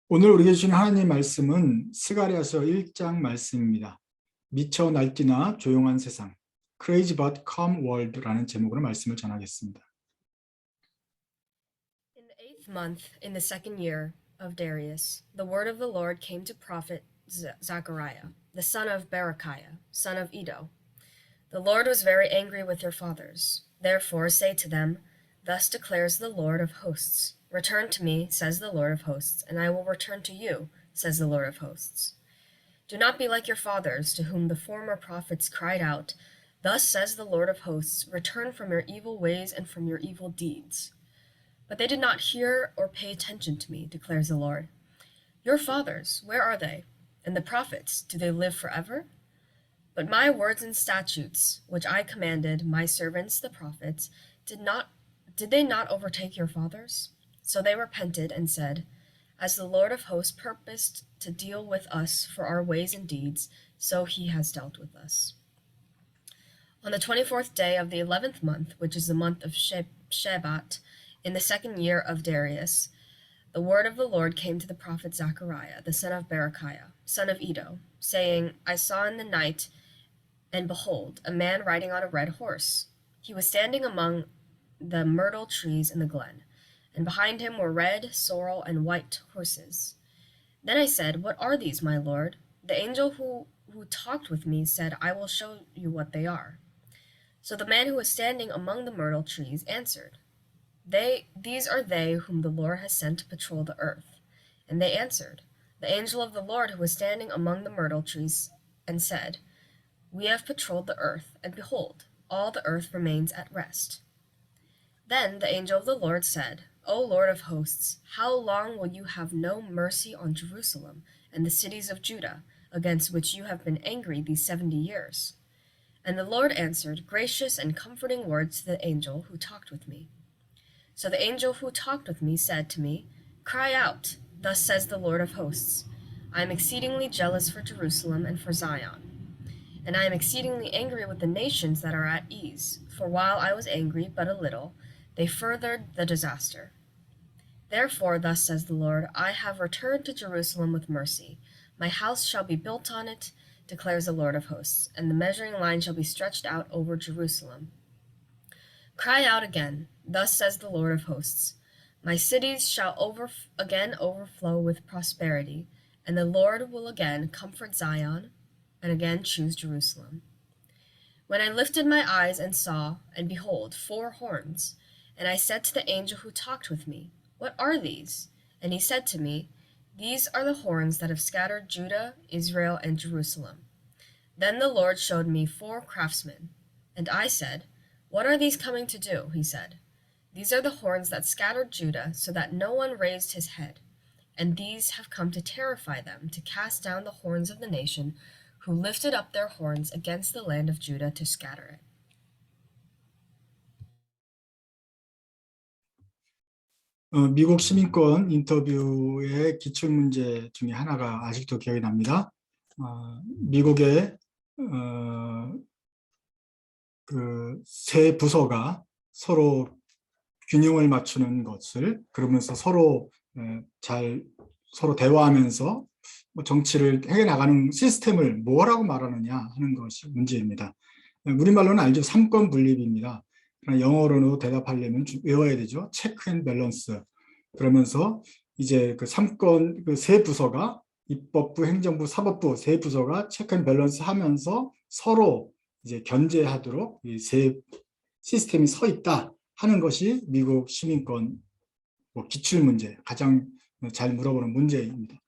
오늘 우리에게 주신 하나님 말씀은 스가랴서 1장 말씀입니다. 미쳐 날뛰나 조용한 세상, Crazy but Calm World라는 제목으로 말씀을 전하겠습니다. In the 8th month, in the 2nd year of Darius, the word of the Lord came to prophet Zechariah, the son of Berechiah, son of Iddo. The Lord was very angry with your fathers. Therefore say to them, Thus declares the Lord of hosts. Return to me, says the Lord of hosts, and I will return to you, says the Lord of hosts. Do not be like your fathers, to whom the former prophets cried out, Thus says the Lord of hosts, Return from your evil ways and from your evil deeds. But they did not hear or pay attention to me, declares the Lord. Your fathers, where are they? And the prophets, do they live forever? But my words and statutes, which I commanded my servants the prophets, did they not overtake your fathers? So they repented and said, As the Lord of hosts purposed to deal with us for our ways and deeds, so he has dealt with us. On the 24th day of the 11th month, which is the month of Shebat, in the 2nd year of Darius, the word of the Lord came to the prophet Zechariah, the son of Berechiah, son of Iddo, saying, I saw in the night, and behold, a man riding on a red horse. He was standing among the myrtle trees in the glen, and behind him were red, sorrel, and white horses. Then I said, What are these, my lord? The angel who talked with me said, I will show you what they are. So the man who was standing among the myrtle trees answered, These are they whom the Lord has sent to patrol the earth. And they answered, The angel of the Lord who was standing among the myrtle trees, and said, We have patrolled the earth, and behold, all the earth remains at rest. Then the angel of the Lord said, O Lord of hosts, how long will you have no mercy on Jerusalem and the cities of Judah, against which you have been angry these 70 years? And the Lord answered gracious and comforting words to the angel who talked with me. So the angel who talked with me said to me, Cry out, thus says the Lord of hosts, I am exceedingly jealous for Jerusalem and for Zion. And I am exceedingly angry with the nations that are at ease, for while I was angry but a little, they furthered the disaster. Therefore, thus says the Lord, I have returned to Jerusalem with mercy. My house shall be built on it, declares the Lord of hosts, and the measuring line shall be stretched out over Jerusalem. Cry out again, thus says the Lord of hosts, My cities shall again overflow with prosperity, and the Lord will again comfort Zion, and again choose Jerusalem. When I lifted my eyes and saw, and behold, 4 horns, and I said to the angel who talked with me, What are these? And he said to me, These are the horns that have scattered Judah, Israel, and Jerusalem. Then the Lord showed me 4 craftsmen, and I said, What are these coming to do? He said, These are the horns that scattered Judah, so that no one raised his head, and these have come to terrify them, to cast down the horns of the nation, who lifted up their horns against the land of Judah to scatter it. 미국 시민권 인터뷰의 기출문제 중에 하나가 아직도 기억이 납니다. 미국의 그 세 부서가 서로 균형을 맞추는 것을, 그러면서 서로 대화하면서 정치를 해나가는 시스템을 뭐라고 말하느냐 하는 것이 문제입니다. 우리말로는 알죠. 삼권 분립입니다. 그러나 영어로는 대답하려면 외워야 되죠. 체크 앤 밸런스. 그러면서 이제 그 삼권, 그 세 부서가, 입법부, 행정부, 사법부 세 부서가 체크 앤 밸런스 하면서 서로 이제 견제하도록 이 세 시스템이 서 있다 하는 것이 미국 시민권 기출 문제, 가장 잘 물어보는 문제입니다.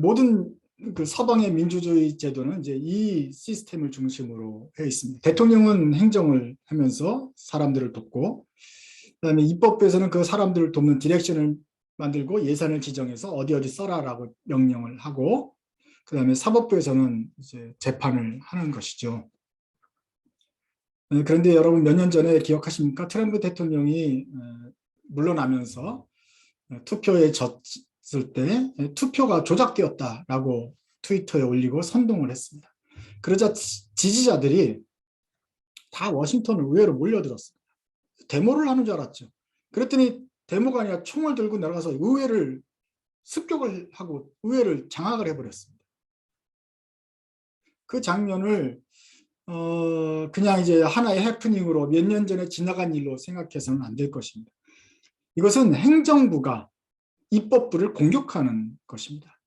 모든 그 서방의 민주주의 제도는 이제 이 시스템을 중심으로 해 있습니다. 대통령은 행정을 하면서 사람들을 돕고, 그다음에 입법부에서는 그 사람들을 돕는 디렉션을 만들고 예산을 지정해서 어디 써라라고 명령을 하고, 그다음에 사법부에서는 이제 재판을 하는 것이죠. 그런데 여러분 몇 년 전에 기억하십니까? 트럼프 대통령이 물러나면서 투표에 졌을 때 투표가 조작되었다라고 트위터에 올리고 선동을 했습니다. 그러자 지지자들이 다 워싱턴 의회로 몰려들었습니다. 데모를 하는 줄 알았죠. 그랬더니 데모가 아니라 총을 들고 내려가서 의회를 습격을 하고 의회를 장악을 해버렸습니다. 그 장면을 그냥 이제 하나의 해프닝으로 몇 년 전에 지나간 일로 생각해서는 안 될 것입니다. 이것은 행정부가 입법부를 공격하는 것입니다.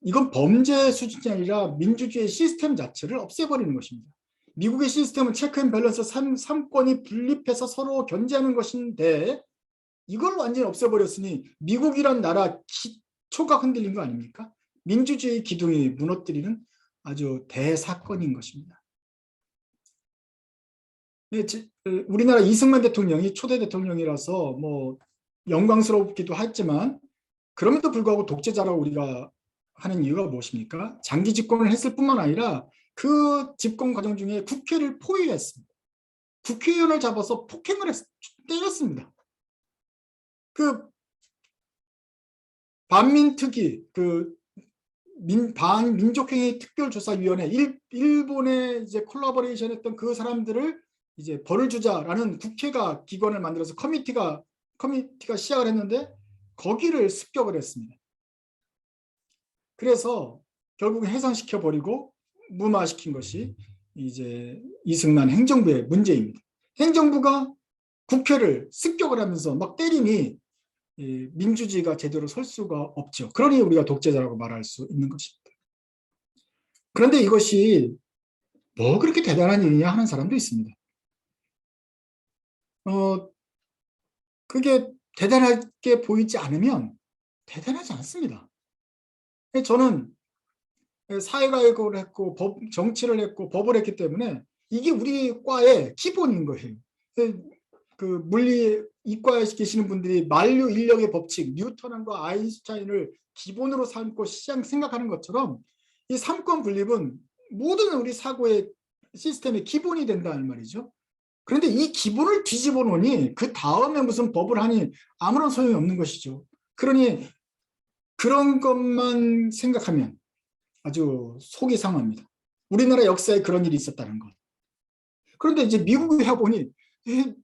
이건 범죄 수준이 아니라 민주주의 시스템 자체를 없애버리는 것입니다. 미국의 시스템은 체크 앤 밸런스 3권이 분립해서 서로 견제하는 것인데 이걸 완전히 없애버렸으니 미국이란 나라 기초가 흔들린 거 아닙니까? 민주주의 기둥이 무너뜨리는 아주 대사건인 것입니다. 우리나라 이승만 대통령이 초대 대통령이라서 뭐 영광스럽기도 했지만 그럼에도 불구하고 독재자라고 우리가 하는 이유가 무엇입니까? 장기 집권을 했을 뿐만 아니라 그 집권 과정 중에 국회를 포위했습니다. 국회의원을 잡아서 폭행을 때렸습니다. 그 반민특위, 반민족행위 특별조사위원회, 일본에 이제 콜라보레이션 했던 그 사람들을 이제 벌을 주자라는 국회가 기관을 만들어서 커미티가 시작을 했는데 거기를 습격을 했습니다. 그래서 결국 해산시켜버리고 무마시킨 것이 이제 이승만 행정부의 문제입니다. 행정부가 국회를 습격을 하면서 막 때리니 민주주의가 제대로 설 수가 없죠. 그러니 우리가 독재자라고 말할 수 있는 것입니다. 그런데 이것이 뭐 그렇게 대단한 일이냐 하는 사람도 있습니다. 그게 대단하게 보이지 않으면 대단하지 않습니다. 저는 사회과학을 했고 정치를 했고 법을 했기 때문에 이게 우리 과의 기본인 거예요. 그 물리 이과에 계시는 분들이 만류 인력의 법칙, 뉴턴과 아인슈타인을 기본으로 삼고 생각하는 것처럼 이 삼권 분립은 모든 우리 사고의 시스템의 기본이 된다는 말이죠. 그런데 이 기본을 뒤집어 놓으니 그 다음에 무슨 법을 하니 아무런 소용이 없는 것이죠. 그러니 그런 것만 생각하면 아주 속이 상합니다. 우리나라 역사에 그런 일이 있었다는 것. 그런데 이제 미국에 가보니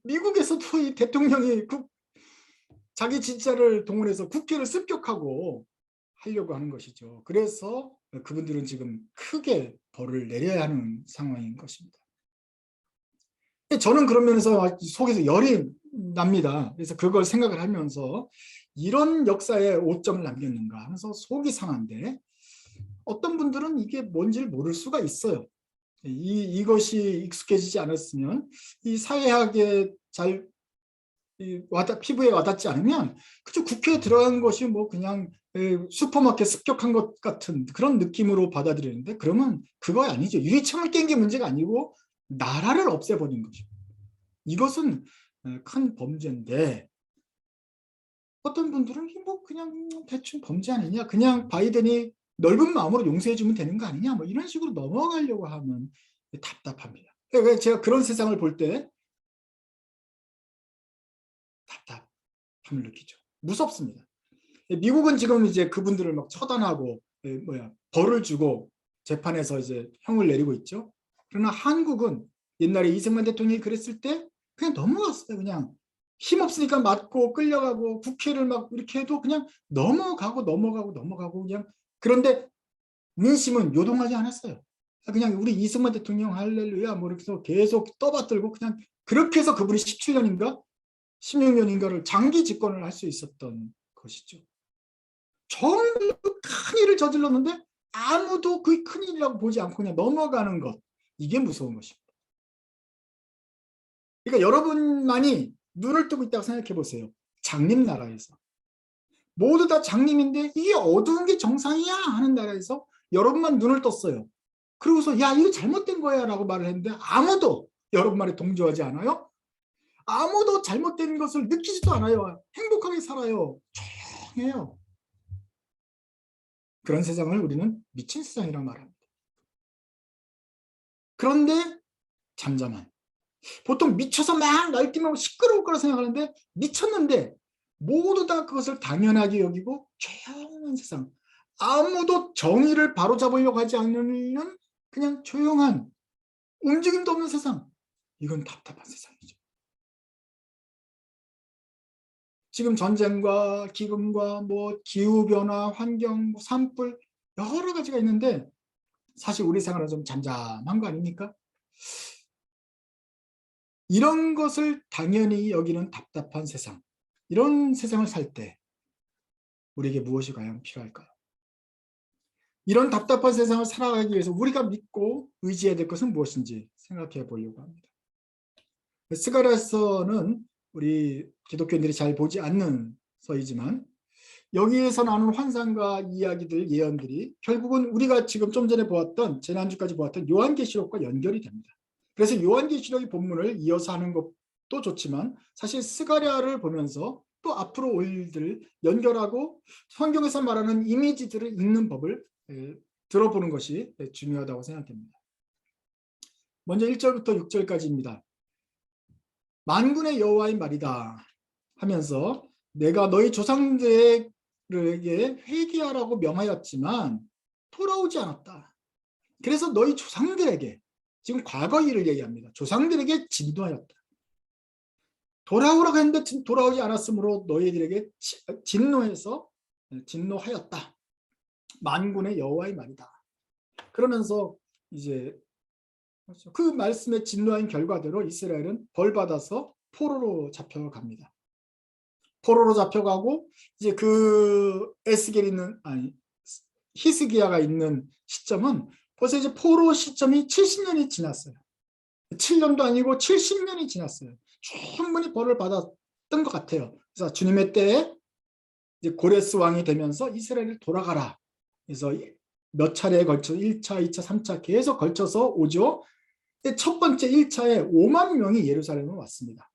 미국에서도 이 대통령이 자기 진짜를 동원해서 국회를 습격하고 하려고 하는 것이죠. 그래서 그분들은 지금 크게 벌을 내려야 하는 상황인 것입니다. 저는 그런 면에서 속에서 열이 납니다. 그래서 그걸 생각을 하면서 이런 역사에 오점을 남겼는가 하면서 속이 상한데 어떤 분들은 이게 뭔지를 모를 수가 있어요. 이것이 익숙해지지 않았으면 이 사회학에 잘 피부에 와닿지 않으면 그저 국회에 들어간 것이 뭐 그냥 슈퍼마켓 습격한 것 같은 그런 느낌으로 받아들이는데 그러면 그거 아니죠. 유리창을 깬 게 문제가 아니고 나라를 없애버린 거죠. 이것은 큰 범죄인데 어떤 분들은 뭐 그냥 대충 범죄 아니냐, 그냥 바이든이 넓은 마음으로 용서해주면 되는 거 아니냐, 뭐 이런 식으로 넘어가려고 하면 답답합니다. 제가 그런 세상을 볼 때 답답함을 느끼죠. 무섭습니다. 미국은 지금 이제 그분들을 막 처단하고 벌을 주고 재판에서 이제 형을 내리고 있죠. 그러나 한국은 옛날에 이승만 대통령이 그랬을 때 그냥 넘어갔어요. 그냥 힘없으니까 맞고 끌려가고 국회를 막 이렇게 해도 그냥 넘어가고 그냥. 그런데 민심은 요동하지 않았어요. 그냥 우리 이승만 대통령 할렐루야 뭐 이렇게 해서 계속 떠받들고 그냥 그렇게 해서 그분이 17년인가 16년인가를 장기 집권을 할 수 있었던 것이죠. 전부 큰 일을 저질렀는데 아무도 그 큰 일이라고 보지 않고 그냥 넘어가는 것. 이게 무서운 것입니다. 그러니까 여러분만이 눈을 뜨고 있다고 생각해 보세요. 장님 나라에서. 모두 다 장님인데 이게 어두운 게 정상이야 하는 나라에서 여러분만 눈을 떴어요. 그러고서 야 이거 잘못된 거야 라고 말을 했는데 아무도 여러분 말에 동조하지 않아요. 아무도 잘못된 것을 느끼지도 않아요. 행복하게 살아요. 조용해요. 그런 세상을 우리는 미친 세상이라고 말합니다. 그런데 잠잠한. 보통 미쳐서 막 날뛰면 시끄러울 거라 생각하는데 미쳤는데 모두 다 그것을 당연하게 여기고 조용한 세상. 아무도 정의를 바로잡으려고 하지 않는 그냥 조용한 움직임도 없는 세상. 이건 답답한 세상이죠. 지금 전쟁과 기근과 뭐 기후변화, 환경, 뭐 산불 여러 가지가 있는데 사실 우리 생활은 좀 잠잠한 거 아닙니까? 이런 것을 당연히 여기는 답답한 세상, 이런 세상을 살 때 우리에게 무엇이 과연 필요할까요? 이런 답답한 세상을 살아가기 위해서 우리가 믿고 의지해야 될 것은 무엇인지 생각해 보려고 합니다. 스가랴서는 우리 기독교인들이 잘 보지 않는 서이지만 여기에서 나오는 환상과 이야기들, 예언들이 결국은 우리가 지금 좀 전에 보았던, 지난주까지 보았던 요한계시록과 연결이 됩니다. 그래서 요한계시록의 본문을 이어서 하는 것도 좋지만 사실 스가랴를 보면서 또 앞으로 올 일들을 연결하고 성경에서 말하는 이미지들을 읽는 법을 들어보는 것이 중요하다고 생각됩니다. 먼저 1절부터 6절까지입니다. 만군의 여호와의 말이다 하면서 내가 너희 조상들에게 회개하라고 명하였지만 돌아오지 않았다. 그래서 너희 조상들에게, 지금 과거 일을 얘기합니다. 조상들에게 진노하였다. 돌아오라고 했는데 돌아오지 않았으므로 너희들에게 진노하였다. 만군의 여호와의 말이다. 그러면서 이제 그 말씀에 진노한 결과대로 이스라엘은 벌받아서 포로로 잡혀갑니다. 포로로 잡혀가고 이제 그 에스겔 있는 히스기야가 있는 시점은 벌써 이제 포로 시점이 70년이 지났어요. 7년도 아니고 70년이 지났어요. 충분히 벌을 받았던 것 같아요. 그래서 주님의 때에 이제 고레스 왕이 되면서 이스라엘을 돌아가라. 그래서 몇 차례에 걸쳐 1차, 2차, 3차 계속 걸쳐서 오죠. 첫 번째 1차에 5만 명이 예루살렘에 왔습니다.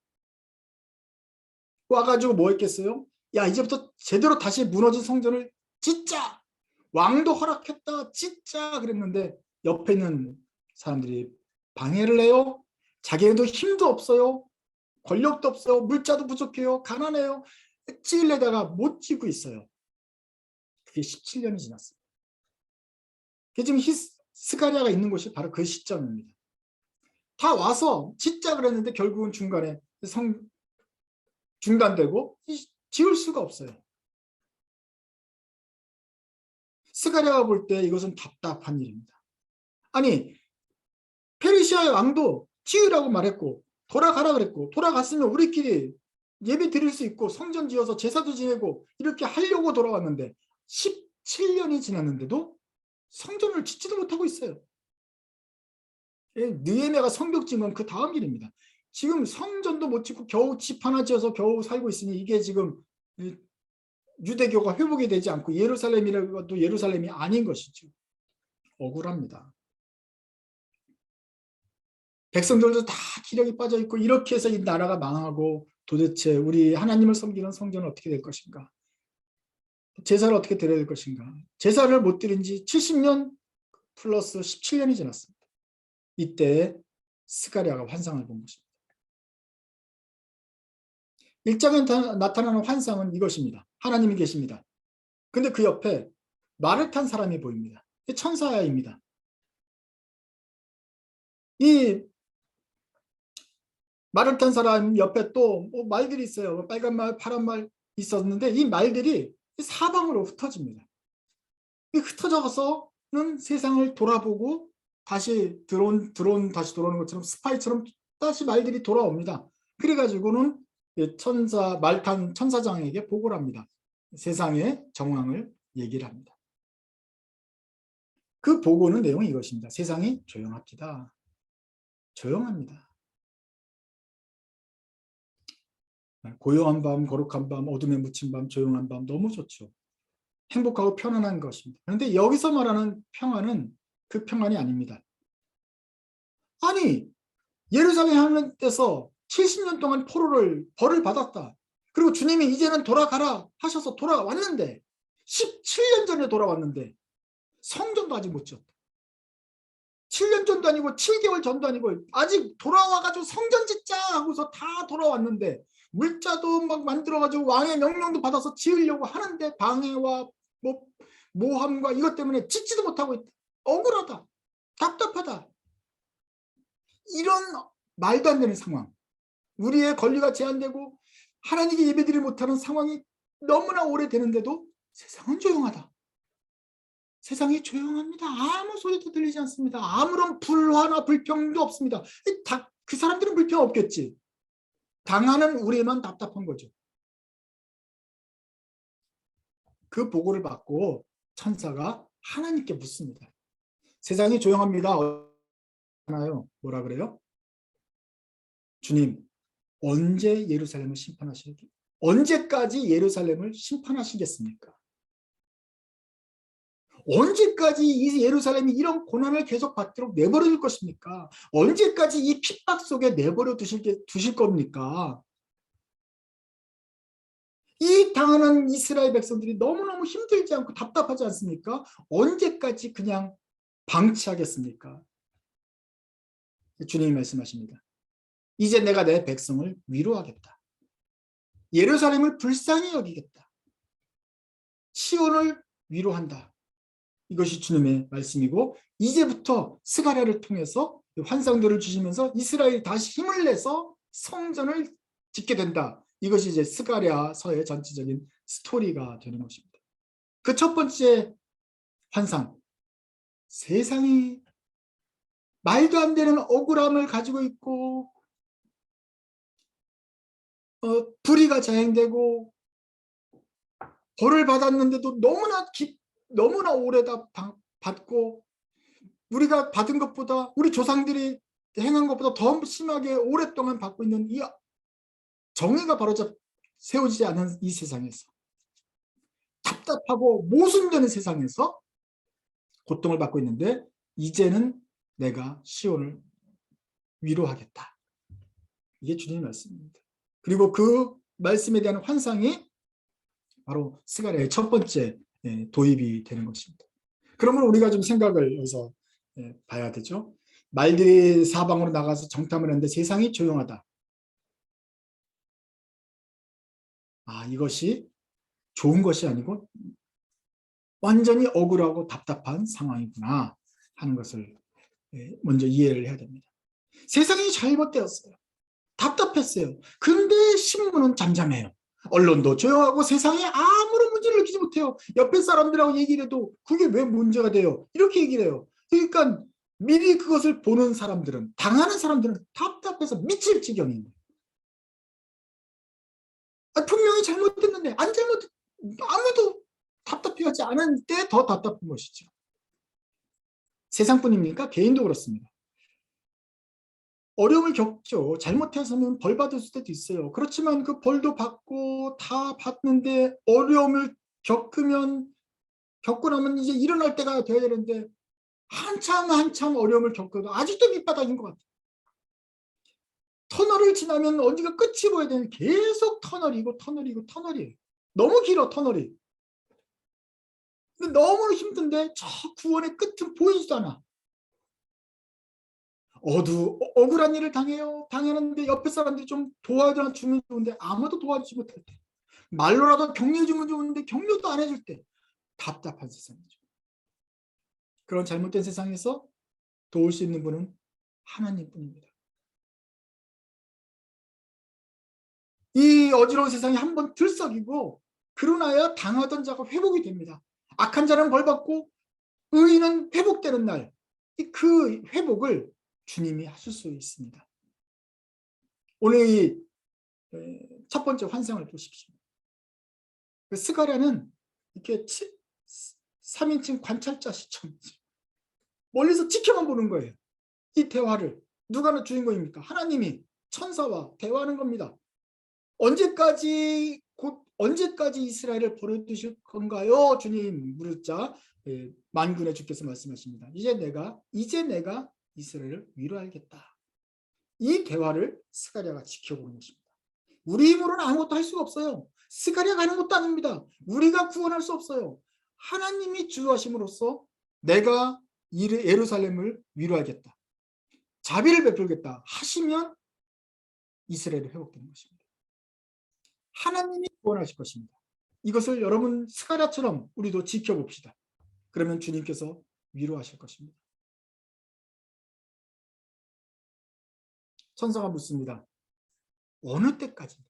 와가지고 뭐 했겠어요? 야, 이제부터 제대로 다시 무너진 성전을 짓자. 왕도 허락했다. 짓자 그랬는데 옆에 있는 사람들이 방해를 해요. 자기네도 힘도 없어요. 권력도 없어요. 물자도 부족해요. 가난해요. 찔려다가 못 짓고 있어요. 그게 17년이 지났어요. 그게 지금 스가랴가 있는 곳이 바로 그 시점입니다. 다 와서 짓자 그랬는데 결국은 중간에 중단되고 지을 수가 없어요. 스가랴가 볼 때 이것은 답답한 일입니다. 아니 페르시아의 왕도 지으라고 말했고 돌아가라 그랬고 돌아갔으면 우리끼리 예배 드릴 수 있고 성전 지어서 제사도 지내고 이렇게 하려고 돌아왔는데 17년이 지났는데도 성전을 짓지도 못하고 있어요. 느헤미야가 성벽 지은 건 그 다음 일입니다. 지금 성전도 못 짓고 겨우 집 하나 지어서 겨우 살고 있으니 이게 지금 유대교가 회복이 되지 않고 예루살렘이라도 예루살렘이 아닌 것이죠. 억울합니다. 백성들도 다 기력이 빠져 있고 이렇게 해서 이 나라가 망하고 도대체 우리 하나님을 섬기는 성전은 어떻게 될 것인가? 제사를 어떻게 드려야 될 것인가? 제사를 못 드린 지 70년 플러스 17년이 지났습니다. 이때 스가랴가 환상을 본 것입니다. 1장에 나타나는 환상은 이것입니다. 하나님이 계십니다. 근데 그 옆에 말을 탄 사람이 보입니다. 천사입니다. 이 말을 탄 사람 옆에 또 말들이 있어요. 빨간 말, 파란 말 있었는데 이 말들이 사방으로 흩어집니다. 흩어져서는 세상을 돌아보고 다시 다시 들어오는 것처럼 스파이처럼 다시 말들이 돌아옵니다. 그래가지고는 말탄 천사장에게 보고를 합니다. 세상의 정황을 얘기를 합니다. 그 보고는 내용이 이것입니다. 세상이 조용합니다. 조용합니다. 고요한 밤, 거룩한 밤, 어둠에 묻힌 밤, 조용한 밤 너무 좋죠. 행복하고 편안한 것입니다. 그런데 여기서 말하는 평안은 그 평안이 아닙니다. 아니 예루살렘 하는 데서 70년 동안 벌을 받았다. 그리고 주님이 이제는 돌아가라 하셔서 돌아왔는데 17년 전에 돌아왔는데 성전도 아직 못 지었다. 7년 전도 아니고 7개월 전도 아니고 아직 돌아와가지고 성전 짓자 하고서 다 돌아왔는데 물자도 막 만들어가지고 왕의 명령도 받아서 지으려고 하는데 방해와 모함과 이것 때문에 짓지도 못하고 있다. 억울하다. 답답하다. 이런 말도 안 되는 상황. 우리의 권리가 제한되고 하나님께 예배드리지 못하는 상황이 너무나 오래되는데도 세상은 조용하다. 세상이 조용합니다. 아무 소리도 들리지 않습니다. 아무런 불화나 불평도 없습니다. 그 사람들은 불평 없겠지. 당하는 우리만 답답한 거죠. 그 보고를 받고 천사가 하나님께 묻습니다. 세상이 조용합니다. 하나요? 뭐라 그래요? 주님, 언제 예루살렘을 심판하시겠습니까? 언제까지 예루살렘을 심판하시겠습니까? 언제까지 이 예루살렘이 이런 고난을 계속 받도록 내버려 둘 것입니까? 언제까지 이 핍박 속에 내버려 두실 겁니까? 이 당하는 이스라엘 백성들이 너무너무 힘들지 않고 답답하지 않습니까? 언제까지 그냥 방치하겠습니까? 주님이 말씀하십니다. 이제 내가 내 백성을 위로하겠다. 예루살렘을 불쌍히 여기겠다. 시온을 위로한다. 이것이 주님의 말씀이고 이제부터 스가랴를 통해서 환상들을 주시면서 이스라엘이 다시 힘을 내서 성전을 짓게 된다. 이것이 이제 스가랴서의 전체적인 스토리가 되는 것입니다. 그 첫 번째 환상, 세상이 말도 안 되는 억울함을 가지고 있고 불의가 자행되고 벌을 받았는데도 너무나 오래 받고 우리가 받은 것보다 우리 조상들이 행한 것보다 더 심하게 오랫동안 받고 있는 이 정의가 바로 세워지지 않은 이 세상에서 답답하고 모순되는 세상에서 고통을 받고 있는데 이제는 내가 시온을 위로하겠다. 이게 주님의 말씀입니다. 그리고 그 말씀에 대한 환상이 바로 스가랴의 첫 번째 도입이 되는 것입니다. 그러면 우리가 좀 생각을 여기서 봐야 되죠. 말들이 사방으로 나가서 정탐을 했는데 세상이 조용하다. 이것이 좋은 것이 아니고 완전히 억울하고 답답한 상황이구나 하는 것을 먼저 이해를 해야 됩니다. 세상이 잘못되었어요. 답답했어요. 근데 신문은 잠잠해요. 언론도 조용하고 세상에 아무런 문제를 느끼지 못해요. 옆에 사람들하고 얘기를 해도 그게 왜 문제가 돼요? 이렇게 얘기를 해요. 그러니까 미리 그것을 보는 사람들은, 당하는 사람들은 답답해서 미칠 지경입니다. 분명히 잘못됐는데 아무도 답답해하지 않은 때 더 답답한 것이죠. 세상뿐입니까? 개인도 그렇습니다. 어려움을 겪죠. 잘못해서는 벌 받을 수도 있어요. 그렇지만 그 벌도 받고 다 받는데 어려움을 겪고 나면 이제 일어날 때가 돼야 되는데 한참 어려움을 겪어도 아직도 밑바닥인 것 같아요. 터널을 지나면 어디가 끝이 보여야 되는 계속 터널이고 터널이에요. 너무 길어 터널이. 근데 너무 힘든데 저 구원의 끝은 보이지도 않아. 억울한 일을 당하는데 옆에 사람들이 좀 도와주면 좋은데 아무도 도와주지 못할 때, 말로라도 격려해주면 좋은데 격려도 안 해줄 때 답답한 세상이죠. 그런 잘못된 세상에서 도울 수 있는 분은 하나님뿐입니다. 이 어지러운 세상이 한번 들썩이고 그러나야 당하던 자가 회복이 됩니다. 악한 자는 벌받고 의인은 회복되는 날, 그 회복을 주님이 하실 수 있습니다. 오늘 이 첫 번째 환상을 보십시오. 스가랴는 이렇게 3인칭 관찰자시처럼 멀리서 지켜만 보는 거예요. 이 대화를. 누가 주인공입니까? 하나님이 천사와 대화하는 겁니다. 언제까지 이스라엘을 버려두실 건가요? 주님 물었자 만군의 주께서 말씀하십니다. 이제 내가 이스라엘을 위로하겠다. 이 대화를 스가랴가 지켜보는 것입니다. 우리 힘으로는 아무것도 할 수가 없어요. 스가랴가 하는 것도 아닙니다. 우리가 구원할 수 없어요. 하나님이 주도하심으로써 내가 예루살렘을 위로하겠다. 자비를 베풀겠다 하시면 이스라엘이 회복되는 것입니다. 하나님이 구원하실 것입니다. 이것을 여러분 스가랴처럼 우리도 지켜봅시다. 그러면 주님께서 위로하실 것입니다. 천사가 묻습니다. 어느 때까지입니까?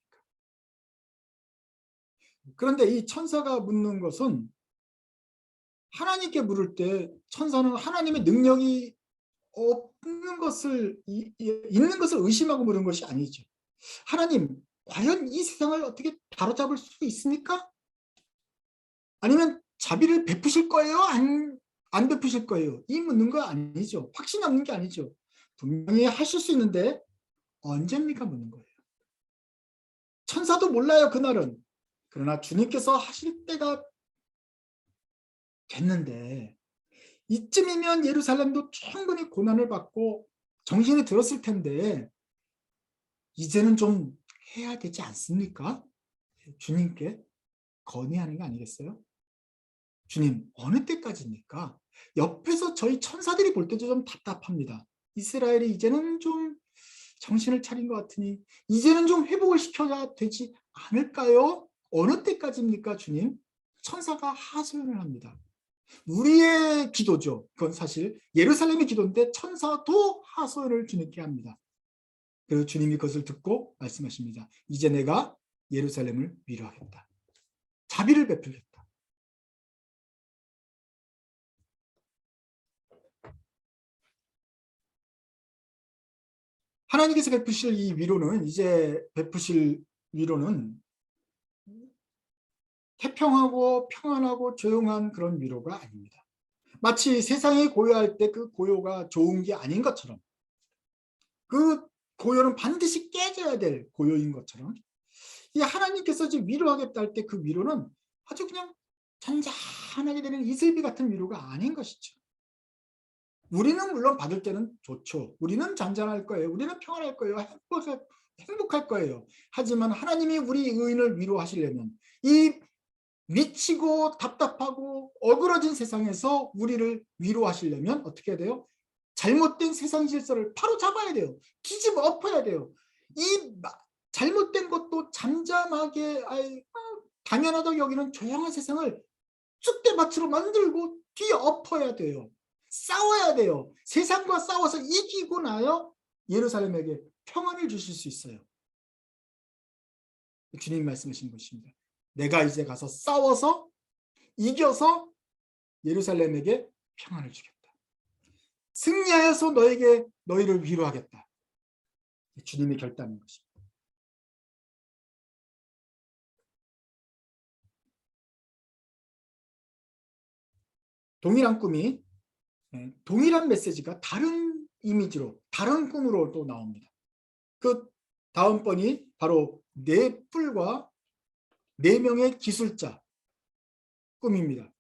그런데 이 천사가 묻는 것은 하나님께 물을 때 천사는 하나님의 능력이 없는 것을 있는 것을 의심하고 물은 것이 아니죠. 하나님, 과연 이 세상을 어떻게 바로잡을 수 있습니까? 아니면 자비를 베푸실 거예요? 안 베푸실 거예요? 이 묻는 거 아니죠. 확신이 없는 게 아니죠. 분명히 하실 수 있는데 언제입니까? 묻는 거예요. 천사도 몰라요, 그날은. 그러나 주님께서 하실 때가 됐는데 이쯤이면 예루살렘도 충분히 고난을 받고 정신이 들었을 텐데 이제는 좀 해야 되지 않습니까? 주님께 건의하는 게 아니겠어요? 주님, 어느 때까지입니까? 옆에서 저희 천사들이 볼 때도 좀 답답합니다. 이스라엘이 이제는 좀 정신을 차린 것 같으니 이제는 좀 회복을 시켜야 되지 않을까요? 어느 때까지입니까, 주님? 천사가 하소연을 합니다. 우리의 기도죠. 그건 사실 예루살렘의 기도인데 천사도 하소연을 주님께 합니다. 그래서 주님이 그것을 듣고 말씀하십니다. 이제 내가 예루살렘을 위로하겠다. 자비를 베풀겠다. 하나님께서 베푸실 이 위로는 이제 베푸실 위로는 태평하고 평안하고 조용한 그런 위로가 아닙니다. 마치 세상이 고요할 때 그 고요가 좋은 게 아닌 것처럼 그 고요는 반드시 깨져야 될 고요인 것처럼 이 하나님께서 지금 위로하겠다 할 때 그 위로는 아주 그냥 잔잔하게 되는 이슬비 같은 위로가 아닌 것이죠. 우리는 물론 받을 때는 좋죠. 우리는 잔잔할 거예요. 우리는 평안할 거예요. 행복할 거예요. 하지만 하나님이 우리 의인을 위로하시려면 이 미치고 답답하고 어그러진 세상에서 우리를 위로하시려면 어떻게 해야 돼요? 잘못된 세상 질서를 바로 잡아야 돼요. 뒤집어 엎어야 돼요. 이 잘못된 것도 잠잠하게 당연하다고 여기는 조용한 세상을 쑥대밭으로 만들고 뒤엎어야 돼요. 싸워야 돼요. 세상과 싸워서 이기고 나요 예루살렘에게 평안을 주실 수 있어요. 주님 말씀하신 것입니다. 내가 이제 가서 싸워서 이겨서 예루살렘에게 평안을 주겠다. 승리하여서 너희를 위로하겠다. 주님의 결단인 것입니다. 동일한 꿈이 동일한 메시지가 다른 이미지로 다른 꿈으로 또 나옵니다. 그 다음번이 바로 네 뿔과 네 명의 기술자 꿈입니다.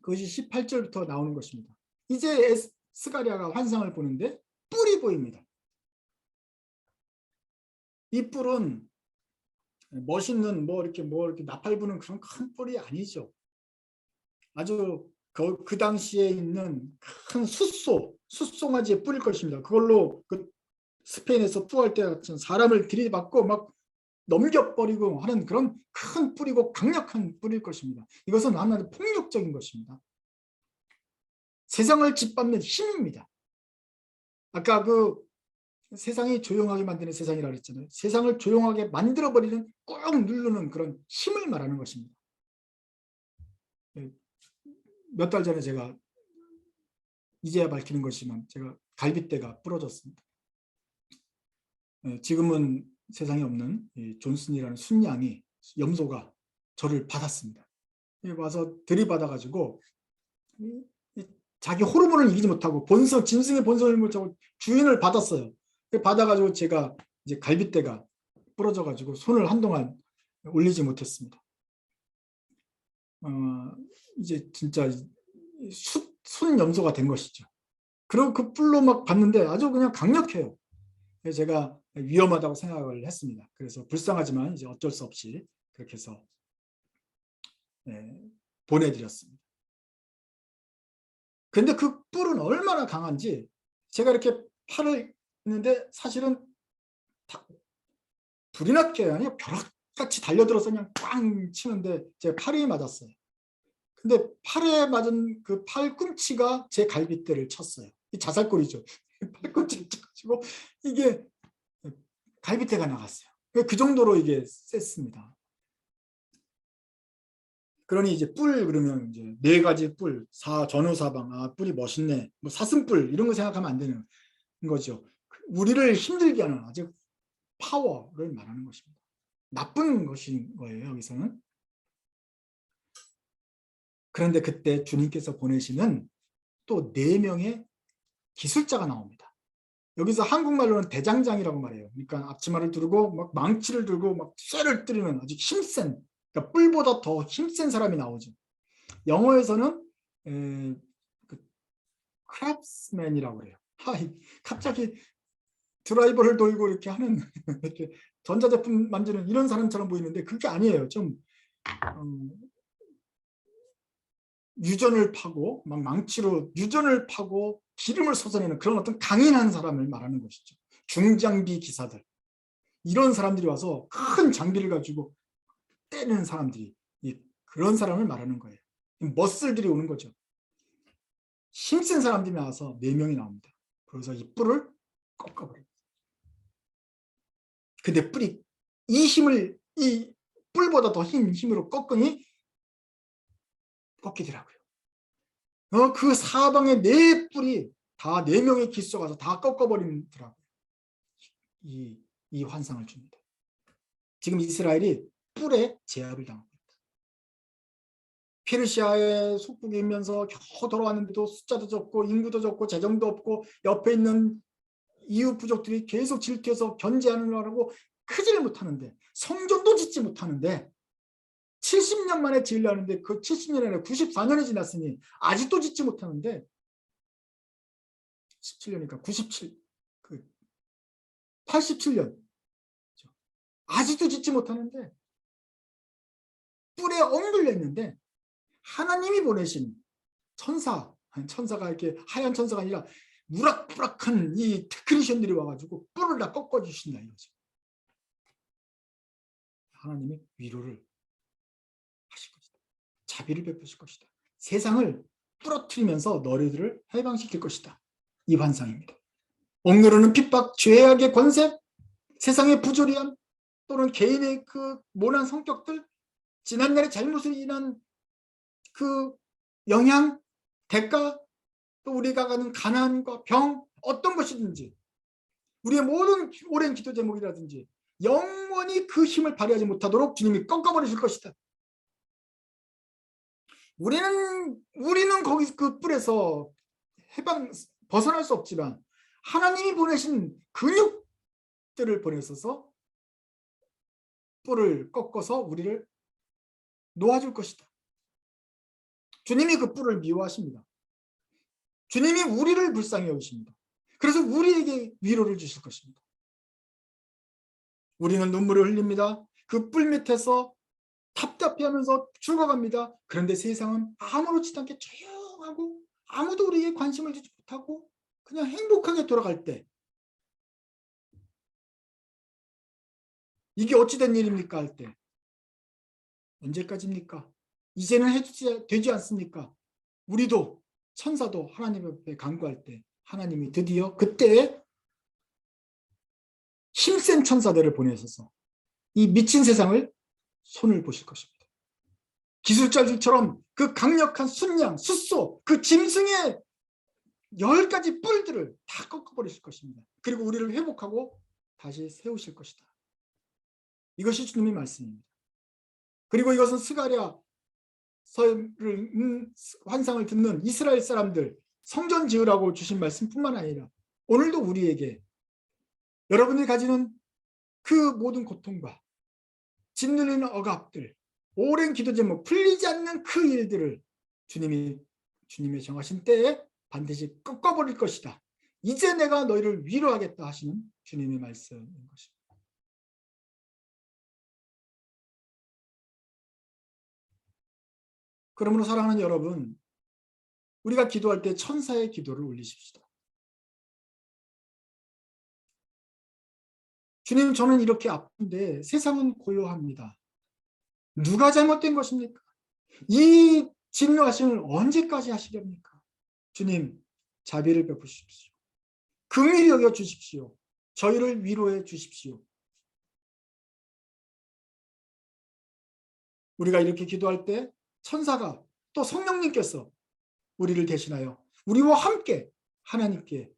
그것이 18절부터 나오는 것입니다. 이제 스가랴가 환상을 보는데 뿔이 보입니다. 이 뿔은 멋있는 뭐 이렇게 나팔 부는 그런 큰 뿔이 아니죠. 아주 그 당시에 있는 큰 숫송아지의 뿔일 것입니다. 그걸로 그 스페인에서 투어할 때 같은 사람을 들이받고 막 넘겨버리고 하는 그런 큰 뿔이고 강력한 뿔일 것입니다. 이것은 하나의 폭력적인 것입니다. 세상을 짓밟는 힘입니다. 아까 그 세상이 조용하게 만드는 세상이라고 했잖아요. 세상을 조용하게 만들어버리는 꾹 누르는 그런 힘을 말하는 것입니다. 몇 달 전에 제가 이제야 밝히는 것이지만 제가 갈빗대가 부러졌습니다. 지금은 세상에 없는 존슨이라는 순양이 염소가 저를 받았습니다. 와서 들이받아가지고 자기 호르몬을 이기지 못하고 짐승의 본성을 못하고 주인을 받았어요. 받아가지고 제가 이제 갈빗대가 부러져가지고 손을 한동안 올리지 못했습니다. 이제 진짜 순염소가 된 것이죠. 그리고 그 뿔로 막 봤는데 아주 그냥 강력해요. 그래서 제가 위험하다고 생각을 했습니다. 그래서 불쌍하지만 이제 어쩔 수 없이 그렇게 해서 보내드렸습니다. 근데 그 뿔은 얼마나 강한지 제가 이렇게 팔을 했는데 사실은 불이 났게 아니라 벼락같이 달려들어서 그냥 꽝 치는데 제 팔이 맞았어요. 근데 팔에 맞은 그 팔꿈치가 제 갈빗대를 쳤어요. 이 자살골이죠. 팔꿈치를 쳐가지고 이게 갈빗대가 나갔어요. 그 정도로 이게 셌습니다. 그러니 이제 뿔 그러면 이제 네 가지 뿔, 전후사방, 뿔이 멋있네, 뭐 사슴뿔 이런 거 생각하면 안 되는 거죠. 우리를 힘들게 하는 아주 파워를 말하는 것입니다. 나쁜 것인 거예요, 여기서는. 그런데 그때 주님께서 보내시는 또 4명의 기술자가 나옵니다. 여기서 한국말로는 대장장이라고 말해요. 그러니까 앞치마를 두르고 막 망치를 들고 막 쇠를 때리는 아주 힘센, 그러니까 뿔보다 더 힘센 사람이 나오죠. 영어에서는 크랩스맨이라고 그래요. 갑자기 드라이버를 돌고 이렇게 하는 이렇게 전자제품 만드는 이런 사람처럼 보이는데 그게 아니에요. 좀 유전을 파고 막 망치로 유전을 파고 기름을 쏟아내는 그런 어떤 강인한 사람을 말하는 것이죠. 중장비 기사들, 이런 사람들이 와서 큰 장비를 가지고 때리는 사람들이, 그런 사람을 말하는 거예요. 머슬들이 오는 거죠. 힘센 사람들이 나와서 4명이 나옵니다. 그래서 이 뿔을 꺾어버려요. 근데 뿔이 이 뿔보다 더 힘으로 꺾으니 꺾이더라고요. 그 사방에 4뿔이 다 4명의 기수가 와서 다 꺾어버리더라고요. 이 환상을 줍니다. 지금 이스라엘이 뿔에 제압을 당합니다. 페르시아의 속국에 있면서 겨우 돌아왔는데도 숫자도 적고 인구도 적고 재정도 없고 옆에 있는 이웃 부족들이 계속 질투해서 견제하느라고 크지를 못하는데, 성전도 짓지 못하는데 70년 만에 지으려는데 그 70년이 아니라 94년이 지났으니 아직도 짓지 못하는데, 17년이니까 87년 아직도 짓지 못하는데 뿔에 엉글려 있는데 하나님이 보내신 천사가 이렇게 하얀 천사가 아니라 무락부락한 이 테크니션들이 와가지고 뿔을 다 꺾어주신다 이거죠. 하나님이 위로를 하실 것이다. 자비를 베푸실 것이다. 세상을 부러뜨리면서 너희들을 해방시킬 것이다. 이 환상입니다. 억누르는 핍박, 죄악의 권세, 세상의 부조리함, 또는 개인의 그 모난 성격들, 지난날의 잘못을 인한 그 영향, 대가, 또 우리가 가는 가난과 병, 어떤 것이든지 우리의 모든 오랜 기도 제목이라든지 영원히 그 힘을 발휘하지 못하도록 주님이 꺾어버리실 것이다. 우리는 거기 그 뿔에서 벗어날 수 없지만 하나님이 보내신 근육들을 보내셔서 뿔을 꺾어서 우리를 놓아줄 것이다. 주님이 그 뿔을 미워하십니다. 주님이 우리를 불쌍히 여기십니다. 그래서 우리에게 위로를 주실 것입니다. 우리는 눈물을 흘립니다. 그 뿔 밑에서 답답해하면서 죽어갑니다. 그런데 세상은 아무렇지도 않게 조용하고 아무도 우리에게 관심을 주지 못하고 그냥 행복하게 돌아갈 때, 이게 어찌된 일입니까 할 때, 언제까지입니까? 이제는 해도 되지 않습니까? 우리도 천사도 하나님 앞에 간구할 때 하나님이 드디어 그때에 힘센 천사들을 보내셔서 이 미친 세상을 손을 보실 것입니다. 기술자들처럼 그 강력한 순양, 숫소, 그 짐승의 10가지 뿔들을 다 꺾어버리실 것입니다. 그리고 우리를 회복하고 다시 세우실 것이다. 이것이 주님의 말씀입니다. 그리고 이것은 스가랴 환상을 듣는 이스라엘 사람들, 성전 지으라고 주신 말씀뿐만 아니라 오늘도 우리에게 여러분이 가지는 그 모든 고통과 짓눌리는 억압들, 오랜 기도 제목, 풀리지 않는 그 일들을 주님의 정하신 때에 반드시 꺾어버릴 것이다. 이제 내가 너희를 위로하겠다 하시는 주님의 말씀인 것입니다. 그러므로 사랑하는 여러분, 우리가 기도할 때 천사의 기도를 올리십시다. 주님, 저는 이렇게 아픈데 세상은 고요합니다. 누가 잘못된 것입니까? 이 진노하심을 언제까지 하시렵니까? 주님, 자비를 베푸십시오. 긍휼히 여겨 주십시오. 저희를 위로해 주십시오. 우리가 이렇게 기도할 때 천사가 또 성령님께서 우리를 대신하여 우리와 함께 하나님께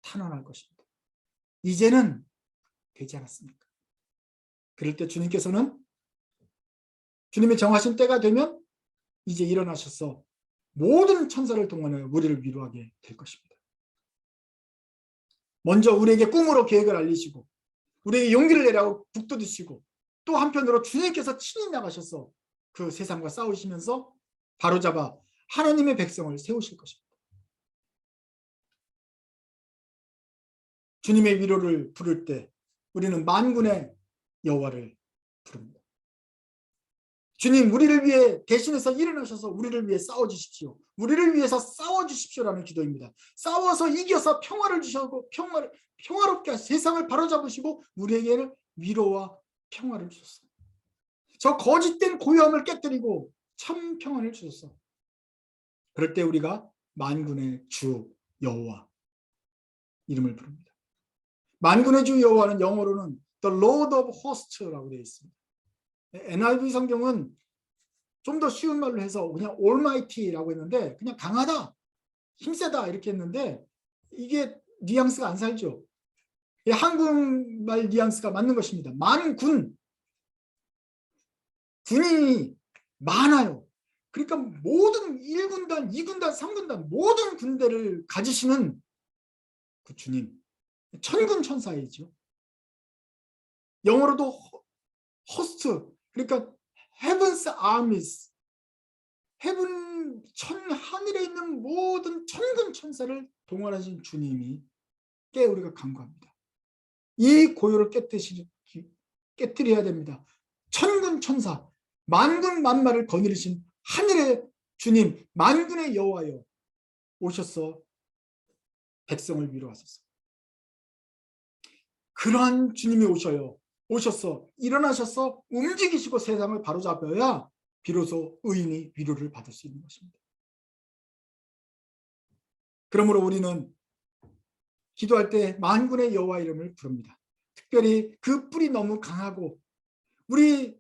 탄원할 것입니다. 이제는 되지 않았습니까? 그럴 때 주님께서는 주님의 정하신 때가 되면 이제 일어나셔서 모든 천사를 동원하여 우리를 위로하게 될 것입니다. 먼저 우리에게 꿈으로 계획을 알리시고 우리에게 용기를 내라고 북돋으시고 또 한편으로 주님께서 친히 나가셔서 그 세상과 싸우시면서 바로잡아 하나님의 백성을 세우실 것입니다. 주님의 위로를 부를 때 우리는 만군의 여호와를 부릅니다. 주님, 우리를 위해 대신해서 일어나셔서 우리를 위해 싸워주십시오. 우리를 위해서 싸워주십시오라는 기도입니다. 싸워서 이겨서 평화를 주시고 평화롭게 세상을 바로잡으시고 우리에게는 위로와 평화를 주셨어. 저 거짓된 고요함을 깨뜨리고 참 평안을 주셨어. 그럴 때 우리가 만군의 주 여호와 이름을 부릅니다. 만군의 주 여호와는 영어로는 The Lord of Hosts라고 되어 있습니다. NIV 성경은 좀 더 쉬운 말로 해서 그냥 Almighty라고 했는데 그냥 강하다, 힘세다 이렇게 했는데 이게 뉘앙스가 안 살죠. 한국말 뉘앙스가 맞는 것입니다. 만군, 군인이 많아요. 그러니까 모든 1군단, 2군단, 3군단 모든 군대를 가지시는 그 주님, 천군 천사이죠. 영어로도 호스트, 그러니까 heaven's armies, 하늘에 있는 모든 천군 천사를 동원하신 주님이 꽤 우리가 간구합니다. 이 고요를 깨뜨려야 됩니다. 천군 천사, 만군 만마를 거느리신 하늘의 주님, 만군의 여호와여 오셔서 백성을 위로하소서. 그러한 주님이 오셔서 일어나셔서 움직이시고 세상을 바로잡아야 비로소 의인이 위로를 받을 수 있는 것입니다. 그러므로 우리는 기도할 때 만군의 여호와 이름을 부릅니다. 특별히 그 뿔이 너무 강하고 우리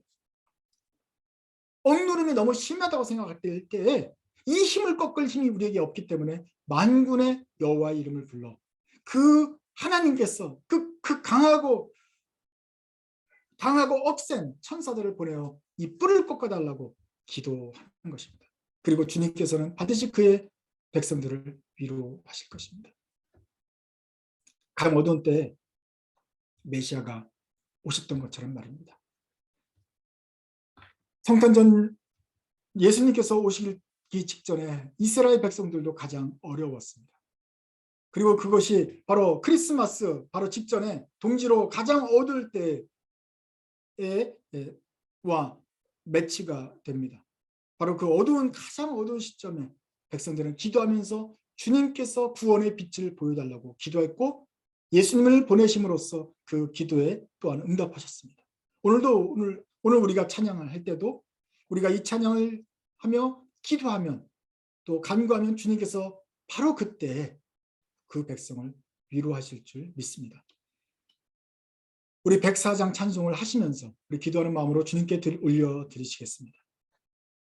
억누름이 너무 심하다고 생각할 때에 이 힘을 꺾을 힘이 우리에게 없기 때문에 만군의 여호와 이름을 불러 그 하나님께서 그 강하고 억센 천사들을 보내어 이 뿔을 꺾어달라고 기도하는 것입니다. 그리고 주님께서는 반드시 그의 백성들을 위로하실 것입니다. 가장 어두운 때 메시아가 오셨던 것처럼 말입니다. 성탄전 예수님께서 오시기 직전에 이스라엘 백성들도 가장 어려웠습니다. 그리고 그것이 바로 크리스마스 바로 직전에 동지로 가장 어두울 때와 매치가 됩니다. 바로 그 가장 어두운 시점에 백성들은 기도하면서 주님께서 구원의 빛을 보여달라고 기도했고 예수님을 보내심으로써 그 기도에 또한 응답하셨습니다. 오늘 우리가 찬양을 할 때도 우리가 이 찬양을 하며 기도하면 또 간구하면 주님께서 바로 그때 그 백성을 위로하실 줄 믿습니다. 우리 104장 찬송을 하시면서 우리 기도하는 마음으로 주님께 올려드리시겠습니다.